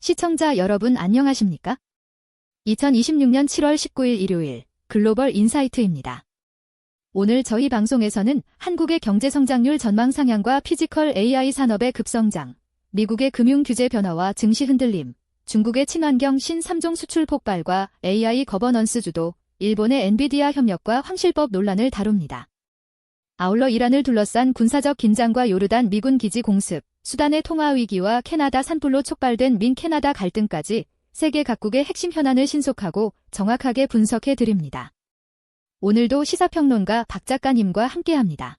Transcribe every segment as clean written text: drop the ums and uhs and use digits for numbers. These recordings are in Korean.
시청자 여러분 안녕하십니까? 2026년 7월 19일 일요일 글로벌 인사이트입니다. 오늘 저희 방송에서는 한국의 경제 성장률 전망 상향과 피지컬 AI 산업의 급성장, 미국의 금융 규제 변화와 증시 흔들림, 중국의 친환경 신 3종 수출 폭발과 AI 거버넌스 주도, 일본의 엔비디아 협력과 황실법 논란을 다룹니다. 아울러 이란을 둘러싼 군사적 긴장과 요르단 미군 기지 공습, 수단의 통화 위기와 캐나다 산불로 촉발된 민-캐나다 갈등까지 세계 각국의 핵심 현안을 신속하고 정확하게 분석해 드립니다. 오늘도 시사평론가 박 작가님과 함께합니다.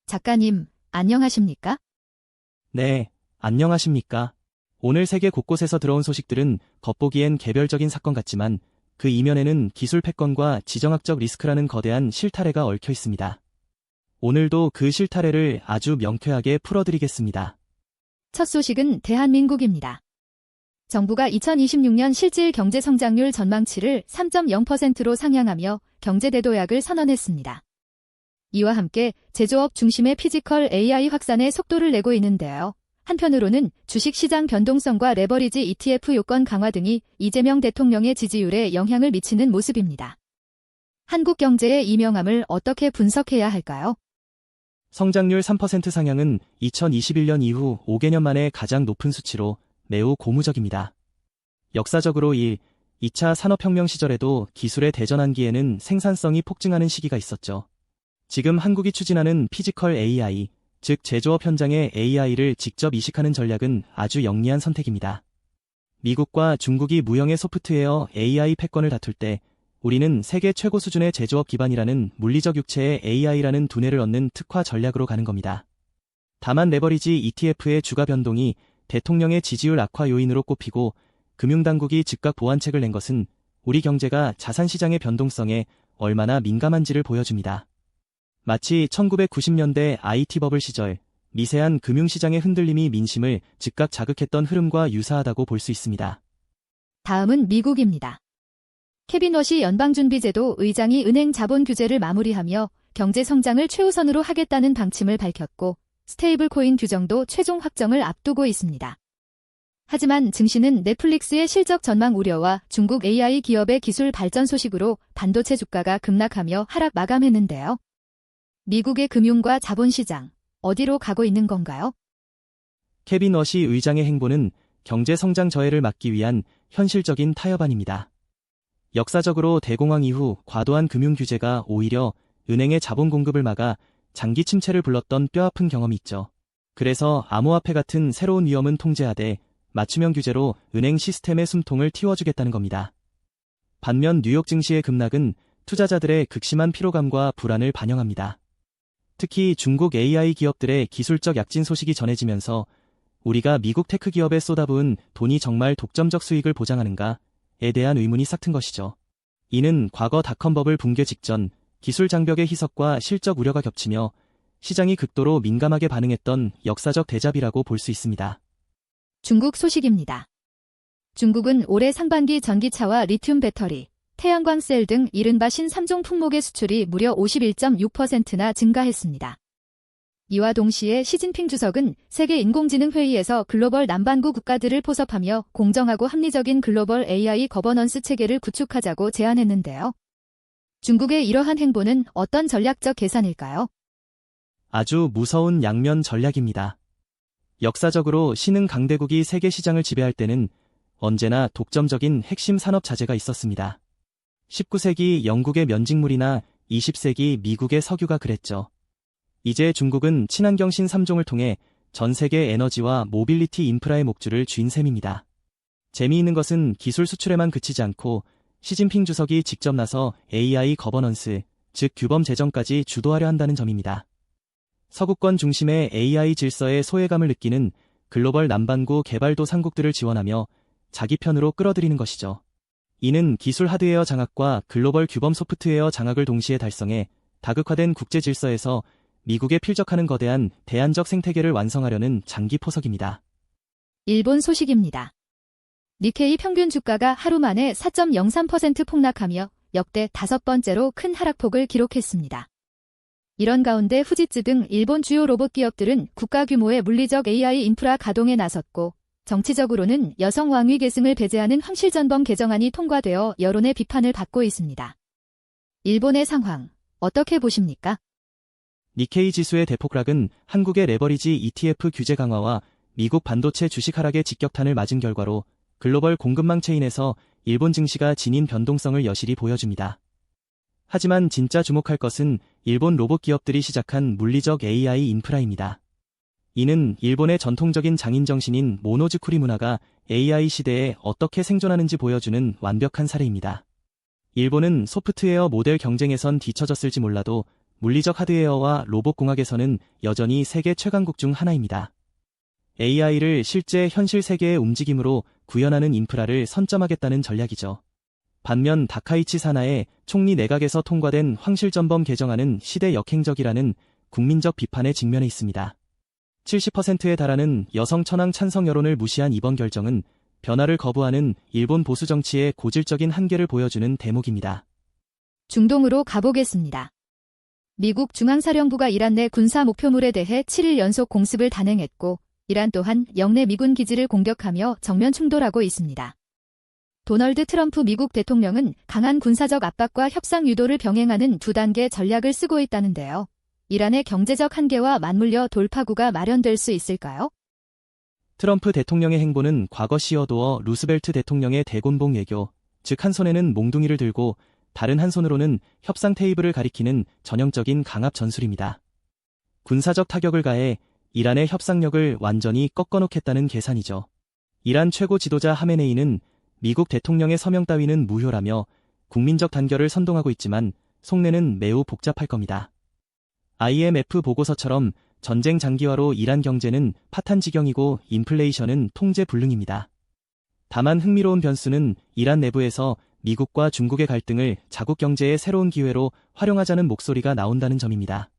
작가님, 안녕하십니까? 네, 안녕하십니까? 오늘 세계 곳곳에서 들어온 소식들은 겉보기엔 개별적인 사건 같지만 그 이면에는 기술 패권과 지정학적 리스크라는 거대한 실타래가 얽혀 있습니다. 오늘도 그 실타래를 아주 명쾌하게 풀어드리겠습니다. 첫 소식은 대한민국입니다. 정부가 2026년 실질 경제 성장률 전망치를 3.0%로 상향하며 경제대도약을 선언했습니다. 이와 함께 제조업 중심의 피지컬 AI 확산에 속도를 내고 있는데요. 한편으로는 주식시장 변동성과 레버리지 ETF 요건 강화 등이 이재명 대통령의 지지율에 영향을 미치는 모습입니다. 한국 경제의 이 명암을 어떻게 분석해야 할까요? 성장률 3% 상향은 2021년 이후 5개년 만에 가장 높은 수치로 매우 고무적입니다. 역사적으로 2차 산업혁명 시절에도 기술의 대전환기에는 생산성이 폭증하는 시기가 있었죠. 지금 한국이 추진하는 피지컬 AI, 즉 제조업 현장에 AI를 직접 이식하는 전략은 아주 영리한 선택입니다. 미국과 중국이 무형의 소프트웨어 AI 패권을 다툴 때 우리는 세계 최고 수준의 제조업 기반이라는 물리적 육체에 AI라는 두뇌를 얻는 특화 전략으로 가는 겁니다. 다만 레버리지 ETF의 주가 변동이 대통령의 지지율 악화 요인으로 꼽히고 금융당국이 즉각 보완책을 낸 것은 우리 경제가 자산시장의 변동성에 얼마나 민감한지를 보여줍니다. 마치 1990년대 IT 버블 시절 미세한 금융시장의 흔들림이 민심을 즉각 자극했던 흐름과 유사하다고 볼 수 있습니다. 다음은 미국입니다. 케빈 워시 연방준비제도 의장이 은행 자본 규제를 마무리하며 경제 성장을 최우선으로 하겠다는 방침을 밝혔고 스테이블 코인 규정도 최종 확정을 앞두고 있습니다. 하지만 증시는 넷플릭스의 실적 전망 우려와 중국 AI 기업의 기술 발전 소식으로 반도체 주가가 급락하며 하락 마감했는데요. 미국의 금융과 자본시장, 어디로 가고 있는 건가요? 케빈 워시 의장의 행보는 경제 성장 저해를 막기 위한 현실적인 타협안입니다. 역사적으로 대공황 이후 과도한 금융 규제가 오히려 은행의 자본 공급을 막아 장기 침체를 불렀던 뼈아픈 경험이 있죠. 그래서 암호화폐 같은 새로운 위험은 통제하되 맞춤형 규제로 은행 시스템의 숨통을 틔워주겠다는 겁니다. 반면 뉴욕 증시의 급락은 투자자들의 극심한 피로감과 불안을 반영합니다. 특히 중국 AI 기업들의 기술적 약진 소식이 전해지면서 우리가 미국 테크 기업에 쏟아부은 돈이 정말 독점적 수익을 보장하는가에 대한 의문이 싹튼 것이죠. 이는 과거 닷컴 버블 붕괴 직전 기술 장벽의 희석과 실적 우려가 겹치며 시장이 극도로 민감하게 반응했던 역사적 대잡이라고 볼 수 있습니다. 중국 소식입니다. 중국은 올해 상반기 전기차와 리튬 배터리, 태양광 셀 등 이른바 신 3종 품목의 수출이 무려 51.6%나 증가했습니다. 이와 동시에 시진핑 주석은 세계 인공지능 회의에서 글로벌 남반구 국가들을 포섭하며 공정하고 합리적인 글로벌 AI 거버넌스 체계를 구축하자고 제안했는데요. 중국의 이러한 행보는 어떤 전략적 계산일까요? 아주 무서운 양면 전략입니다. 역사적으로 신흥 강대국이 세계 시장을 지배할 때는 언제나 독점적인 핵심 산업 자재가 있었습니다. 19세기 영국의 면직물이나 20세기 미국의 석유가 그랬죠. 이제 중국은 친환경 신 3종을 통해 전 세계 에너지와 모빌리티 인프라의 목줄을 쥔 셈입니다. 재미있는 것은 기술 수출에만 그치지 않고 시진핑 주석이 직접 나서 AI 거버넌스, 즉 규범 제정까지 주도하려 한다는 점입니다. 서구권 중심의 AI 질서의 소외감을 느끼는 글로벌 남반구 개발도상국들을 지원하며 자기 편으로 끌어들이는 것이죠. 이는 기술 하드웨어 장악과 글로벌 규범 소프트웨어 장악을 동시에 달성해 다극화된 국제 질서에서 미국에 필적하는 거대한 대안적 생태계를 완성하려는 장기 포석입니다. 일본 소식입니다. 니케이 평균 주가가 하루 만에 4.03% 폭락하며 역대 5번째로 큰 하락폭을 기록했습니다. 이런 가운데 후지츠 등 일본 주요 로봇 기업들은 국가 규모의 물리적 AI 인프라 가동에 나섰고 정치적으로는 여성 왕위 계승을 배제하는 황실전범 개정안이 통과되어 여론의 비판을 받고 있습니다. 일본의 상황, 어떻게 보십니까? 니케이 지수의 대폭락은 한국의 레버리지 ETF 규제 강화와 미국 반도체 주식 하락의 직격탄을 맞은 결과로 글로벌 공급망 체인에서 일본 증시가 지닌 변동성을 여실히 보여줍니다. 하지만 진짜 주목할 것은 일본 로봇 기업들이 시작한 물리적 AI 인프라입니다. 이는 일본의 전통적인 장인 정신인 모노즈쿠리 문화가 AI 시대에 어떻게 생존하는지 보여주는 완벽한 사례입니다. 일본은 소프트웨어 모델 경쟁에선 뒤처졌을지 몰라도 물리적 하드웨어와 로봇 공학에서는 여전히 세계 최강국 중 하나입니다. AI를 실제 현실 세계의 움직임으로 구현하는 인프라를 선점하겠다는 전략이죠. 반면 다카이치 사나의 총리 내각에서 통과된 황실전범 개정안은 시대 역행적이라는 국민적 비판에 직면해 있습니다. 70%에 달하는 여성 천황 찬성 여론을 무시한 이번 결정은 변화를 거부하는 일본 보수 정치의 고질적인 한계를 보여주는 대목입니다. 중동으로 가보겠습니다. 미국 중앙사령부가 이란 내 군사 목표물에 대해 7일 연속 공습을 단행했고, 이란 또한 영내 미군 기지를 공격하며 정면 충돌하고 있습니다. 도널드 트럼프 미국 대통령은 강한 군사적 압박과 협상 유도를 병행하는 두 단계 전략을 쓰고 있다는데요. 이란의 경제적 한계와 맞물려 돌파구가 마련될 수 있을까요? 트럼프 대통령의 행보는 과거 시어도어 루스벨트 대통령의 대곤봉 외교, 즉 한 손에는 몽둥이를 들고 다른 한 손으로는 협상 테이블을 가리키는 전형적인 강압 전술입니다. 군사적 타격을 가해 이란의 협상력을 완전히 꺾어놓겠다는 계산이죠. 이란 최고 지도자 하메네이는 미국 대통령의 서명 따위는 무효라며 국민적 단결을 선동하고 있지만 속내는 매우 복잡할 겁니다. IMF 보고서처럼 전쟁 장기화로 이란 경제는 파탄 지경이고 인플레이션은 통제 불능입니다. 다만 흥미로운 변수는 이란 내부에서 미국과 중국의 갈등을 자국 경제의 새로운 기회로 활용하자는 목소리가 나온다는 점입니다.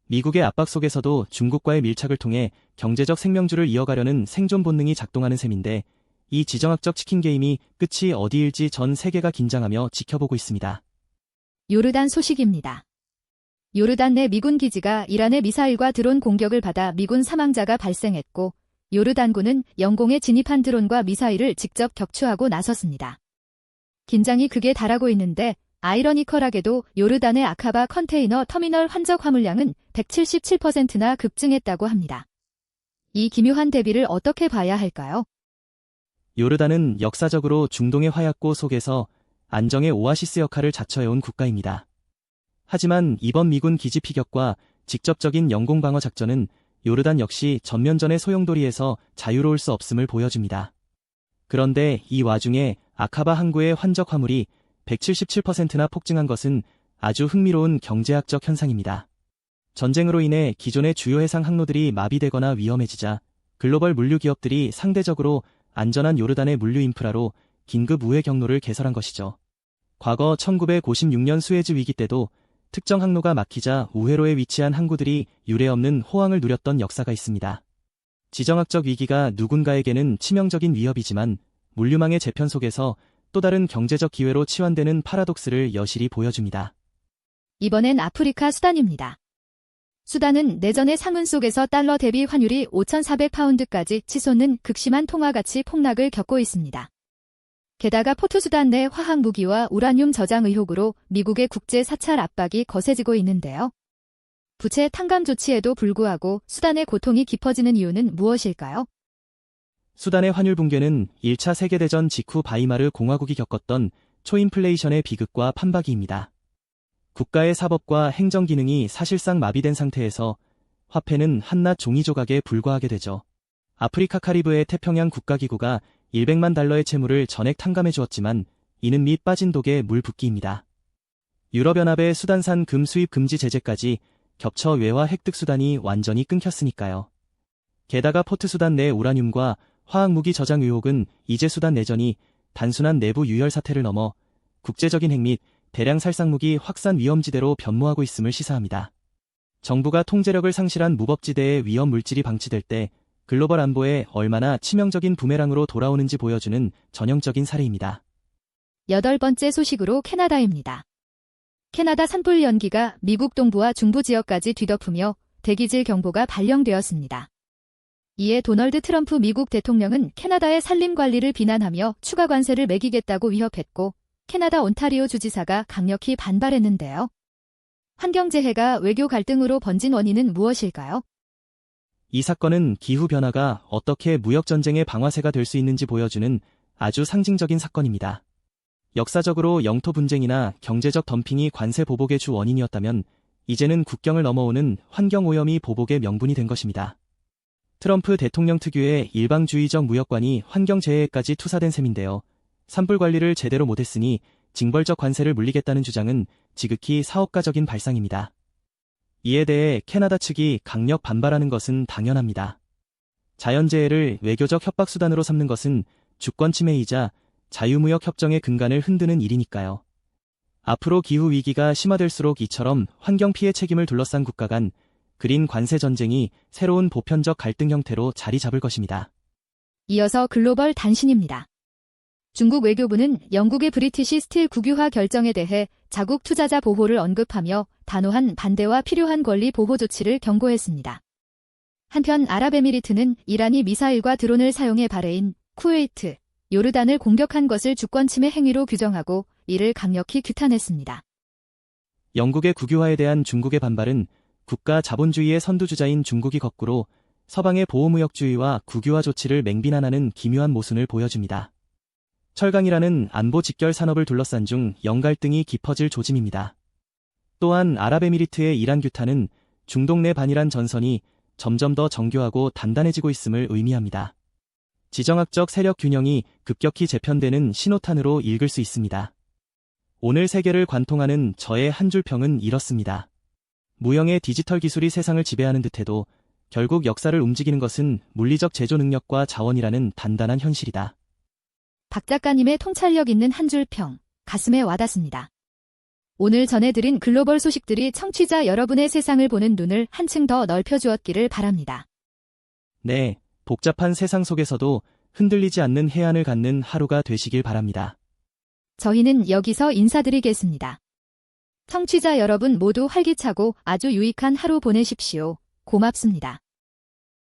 미국의 압박 속에서도 중국과의 밀착을 통해 경제적 생명줄을 이어가려는 생존 본능이 작동하는 셈인데, 이 지정학적 치킨 게임이 끝이 어디일지 전 세계가 긴장하며 지켜보고 있습니다. 요르단 소식입니다. 요르단 내 미군 기지가 이란의 미사일과 드론 공격을 받아 미군 사망자가 발생했고, 요르단군은 영공에 진입한 드론과 미사일을 직접 격추하고 나섰습니다. 긴장이 극에 달하고 있는데, 아이러니컬하게도 요르단의 아카바 컨테이너 터미널 환적 화물량은 177%나 급증했다고 합니다. 이 기묘한 대비를 어떻게 봐야 할까요? 요르단은 역사적으로 중동의 화약고 속에서 안정의 오아시스 역할을 자처해온 국가입니다. 하지만 이번 미군 기지 피격과 직접적인 영공 방어 작전은 요르단 역시 전면전의 소용돌이에서 자유로울 수 없음을 보여줍니다. 그런데 이 와중에 아카바 항구의 환적 화물이 177%나 폭증한 것은 아주 흥미로운 경제학적 현상입니다. 전쟁으로 인해 기존의 주요 해상 항로들이 마비되거나 위험해지자 글로벌 물류 기업들이 상대적으로 안전한 요르단의 물류 인프라로 긴급 우회 경로를 개설한 것이죠. 과거 1956년 수에즈 위기 때도 특정 항로가 막히자 우회로에 위치한 항구들이 유례없는 호황을 누렸던 역사가 있습니다. 지정학적 위기가 누군가에게는 치명적인 위협이지만 물류망의 재편 속에서 또 다른 경제적 기회로 치환되는 파라독스를 여실히 보여줍니다. 이번엔 아프리카 수단입니다. 수단은 내전의 상흔 속에서 달러 대비 환율이 5,400파운드까지 치솟는 극심한 통화가치 폭락을 겪고 있습니다. 게다가 포트수단 내 화학 무기와 우라늄 저장 의혹으로 미국의 국제 사찰 압박이 거세지고 있는데요. 부채 탕감 조치에도 불구하고 수단의 고통이 깊어지는 이유는 무엇일까요? 수단의 환율 붕괴는 1차 세계대전 직후 바이마르 공화국이 겪었던 초인플레이션의 비극과 판박이입니다. 국가의 사법과 행정 기능이 사실상 마비된 상태에서 화폐는 한낱 종이 조각에 불과하게 되죠. 아프리카 카리브해 태평양 국가기구가 100만 달러의 채무를 전액 탕감해 주었지만 이는 밑 빠진 독에 물 붓기입니다. 유럽연합의 수단산 금 수입 금지 제재까지 겹쳐 외화 획득 수단이 완전히 끊겼으니까요. 게다가 포트 수단 내 우라늄과 화학무기 저장 의혹은 이제 수단 내전이 단순한 내부 유혈 사태를 넘어 국제적인 핵 및 대량 살상무기 확산 위험지대로 변모하고 있음을 시사합니다. 정부가 통제력을 상실한 무법지대의 위험 물질이 방치될 때 글로벌 안보에 얼마나 치명적인 부메랑으로 돌아오는지 보여주는 전형적인 사례입니다. 8번째 소식으로 캐나다입니다. 캐나다 산불 연기가 미국 동부와 중부 지역까지 뒤덮으며 대기질 경보가 발령되었습니다. 이에 도널드 트럼프 미국 대통령은 캐나다의 산림 관리를 비난하며 추가 관세를 매기겠다고 위협했고 캐나다 온타리오 주지사가 강력히 반발했는데요. 환경재해가 외교 갈등으로 번진 원인은 무엇일까요? 이 사건은 기후변화가 어떻게 무역전쟁의 방아쇠가 될 수 있는지 보여주는 아주 상징적인 사건입니다. 역사적으로 영토 분쟁이나 경제적 덤핑이 관세 보복의 주 원인이었다면 이제는 국경을 넘어오는 환경오염이 보복의 명분이 된 것입니다. 트럼프 대통령 특유의 일방주의적 무역관이 환경재해까지 투사된 셈인데요. 산불 관리를 제대로 못했으니 징벌적 관세를 물리겠다는 주장은 지극히 사업가적인 발상입니다. 이에 대해 캐나다 측이 강력 반발하는 것은 당연합니다. 자연재해를 외교적 협박수단으로 삼는 것은 주권침해이자 자유무역 협정의 근간을 흔드는 일이니까요. 앞으로 기후위기가 심화될수록 이처럼 환경피해 책임을 둘러싼 국가 간 그린 관세 전쟁이 새로운 보편적 갈등 형태로 자리 잡을 것입니다. 이어서 글로벌 단신입니다. 중국 외교부는 영국의 브리티시 스틸 국유화 결정에 대해 자국 투자자 보호를 언급하며 단호한 반대와 필요한 권리 보호 조치를 경고했습니다. 한편 아랍에미리트는 이란이 미사일과 드론을 사용해 바레인, 쿠웨이트, 요르단을 공격한 것을 주권침해 행위로 규정하고 이를 강력히 규탄했습니다. 영국의 국유화에 대한 중국의 반발은 국가 자본주의의 선두주자인 중국이 거꾸로 서방의 보호무역주의와 국유화 조치를 맹비난하는 기묘한 모순을 보여줍니다. 철강이라는 안보 직결 산업을 둘러싼 중 영갈등이 깊어질 조짐입니다. 또한 아랍에미리트의 이란 규탄은 중동 내 반이란 전선이 점점 더 정교하고 단단해지고 있음을 의미합니다. 지정학적 세력 균형이 급격히 재편되는 신호탄으로 읽을 수 있습니다. 오늘 세계를 관통하는 저의 한 줄 평은 이렇습니다. 무형의 디지털 기술이 세상을 지배하는 듯해도 결국 역사를 움직이는 것은 물리적 제조 능력과 자원이라는 단단한 현실이다. 박 작가님의 통찰력 있는 한 줄 평, 가슴에 와닿습니다. 오늘 전해드린 글로벌 소식들이 청취자 여러분의 세상을 보는 눈을 한층 더 넓혀주었기를 바랍니다. 네, 복잡한 세상 속에서도 흔들리지 않는 해안을 갖는 하루가 되시길 바랍니다. 저희는 여기서 인사드리겠습니다. 청취자 여러분 모두 활기차고 아주 유익한 하루 보내십시오. 고맙습니다.